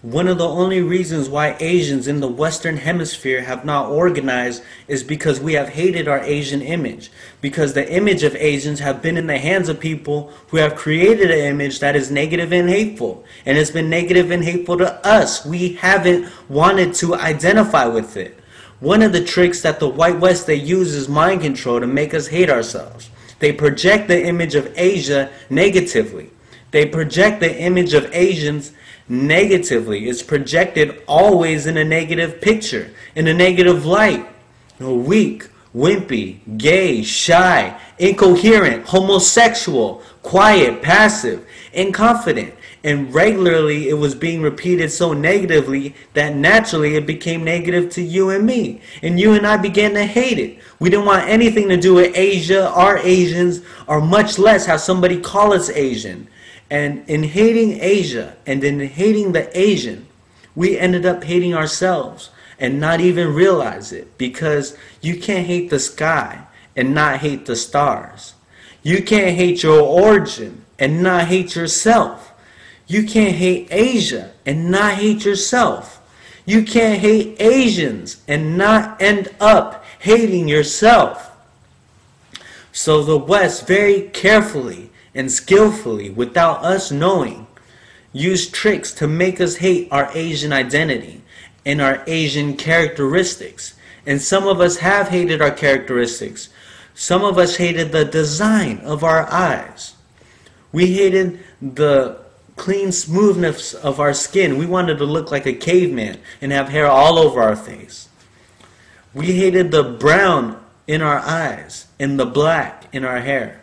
One of the only reasons why Asians in the Western Hemisphere have not organized is because we have hated our Asian image. Because the image of Asians have been in the hands of people who have created an image that is negative and hateful. And it's been negative and hateful to us. We haven't wanted to identify with it. One of the tricks that the White West they use is mind control to make us hate ourselves. They project the image of Asia negatively. They project the image of Asians negatively. It's projected always in a negative picture, in a negative light. Weak, wimpy, gay, shy, incoherent, homosexual, quiet, passive, inconfident. And regularly it was being repeated so negatively that naturally it became negative to you and me. And you and I began to hate it. We didn't want anything to do with Asia, or Asians, or much less have somebody call us Asian. And in hating Asia and in hating the Asian, we ended up hating ourselves and not even realize it, because you can't hate the sky and not hate the stars. You can't hate your origin and not hate yourself. You can't hate Asia and not hate yourself. You can't hate Asians and not end up hating yourself. So the West very carefully and skillfully, without us knowing, use tricks to make us hate our Asian identity and our Asian characteristics. And some of us have hated our characteristics. Some of us hated the design of our eyes. We hated the clean smoothness of our skin. We wanted to look like a caveman and have hair all over our face. We hated the brown in our eyes and the black in our hair.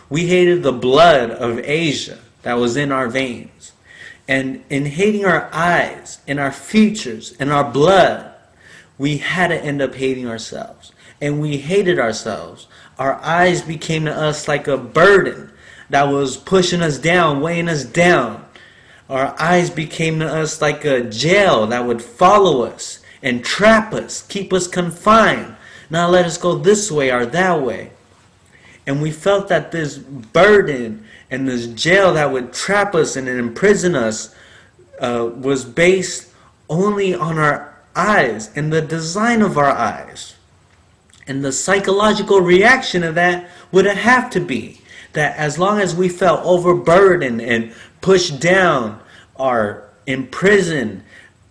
We hated the blood of Asia that was in our veins. And in hating our eyes and our features and our blood, we had to end up hating ourselves. And we hated ourselves. Our eyes became to us like a burden that was pushing us down, weighing us down. Our eyes became to us like a jail that would follow us and trap us, keep us confined, not let us go this way or that way. And we felt that this burden and this jail that would trap us and imprison us was based only on our eyes and the design of our eyes. And the psychological reaction of that would have to be that as long as we felt overburdened and pushed down or imprisoned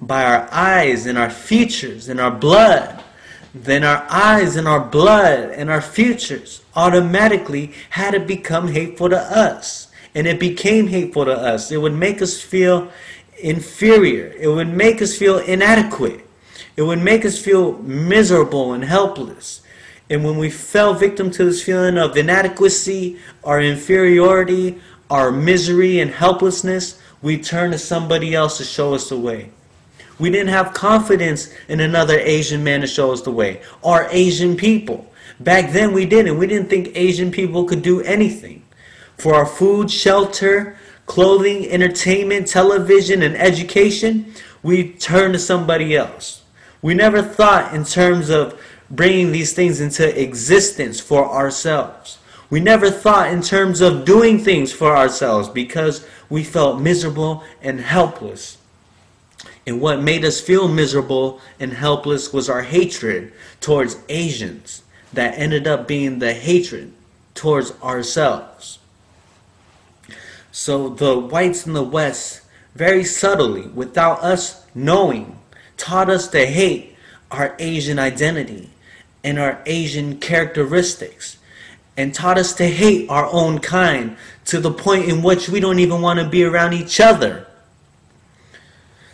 by our eyes and our features and our blood, then our eyes and our blood and our features automatically had to become hateful to us. And it became hateful to us. It would make us feel inferior. It would make us feel inadequate. It would make us feel miserable and helpless. And when we fell victim to this feeling of inadequacy, our inferiority, our misery and helplessness, we turned to somebody else to show us the way. We didn't have confidence in another Asian man to show us the way, or Asian people. Back then we didn't. We didn't think Asian people could do anything. For our food, shelter, clothing, entertainment, television, and education, we turned to somebody else. We never thought in terms of bringing these things into existence for ourselves. We never thought in terms of doing things for ourselves because we felt miserable and helpless. And what made us feel miserable and helpless was our hatred towards Asians that ended up being the hatred towards ourselves. So the whites in the West, very subtly, without us knowing, taught us to hate our Asian identity and our Asian characteristics, and taught us to hate our own kind to the point in which we don't even want to be around each other.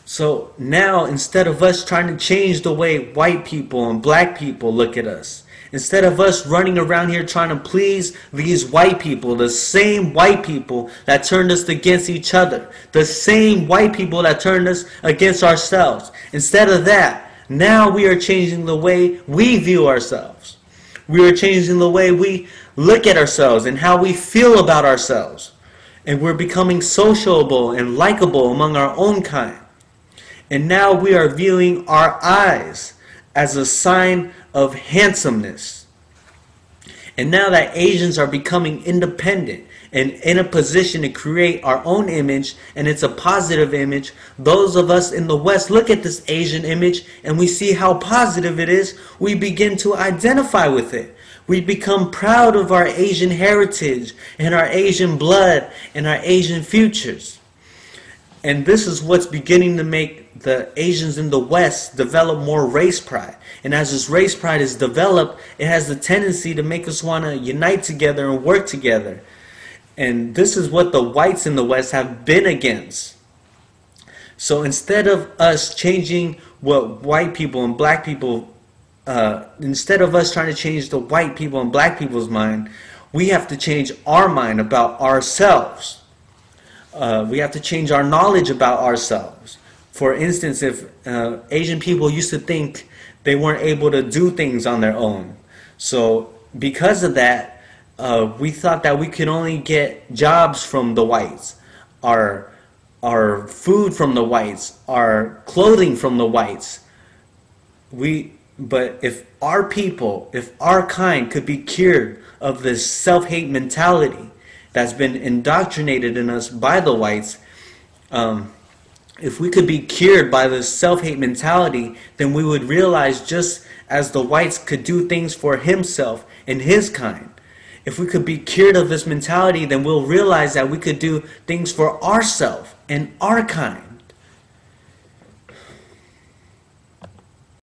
So now, instead of us trying to change the way white people and black people look at us, instead of us running around here trying to please these white people, the same white people that turned us against each other, the same white people that turned us against ourselves, instead of that, now we are changing the way we view ourselves. We are changing the way we look at ourselves and how we feel about ourselves. And we're becoming sociable and likable among our own kind. And now we are viewing our eyes as a sign of handsomeness. And now that Asians are becoming independent and in a position to create our own image, and it's a positive image. Those of us in the West look at this Asian image and we see how positive it is. We begin to identify with it. We become proud of our Asian heritage and our Asian blood and our Asian futures. And this is what's beginning to make the Asians in the West develop more race pride. And as this race pride is developed, it has the tendency to make us want to unite together and work together. And this is what the whites in the West have been against. So instead of us changing what white people and black people, instead of us trying to change the white people and black people's mind, we have to change our mind about ourselves. We have to change our knowledge about ourselves. For instance, if Asian people used to think they weren't able to do things on their own. So because of that, we thought that we could only get jobs from the whites, our food from the whites, our clothing from the whites. But if our people, if our kind could be cured of this self-hate mentality that's been indoctrinated in us by the whites, if we could be cured by this self-hate mentality, then we would realize just as the whites could do things for himself and his kind. If we could be cured of this mentality, then we'll realize that we could do things for ourselves and our kind.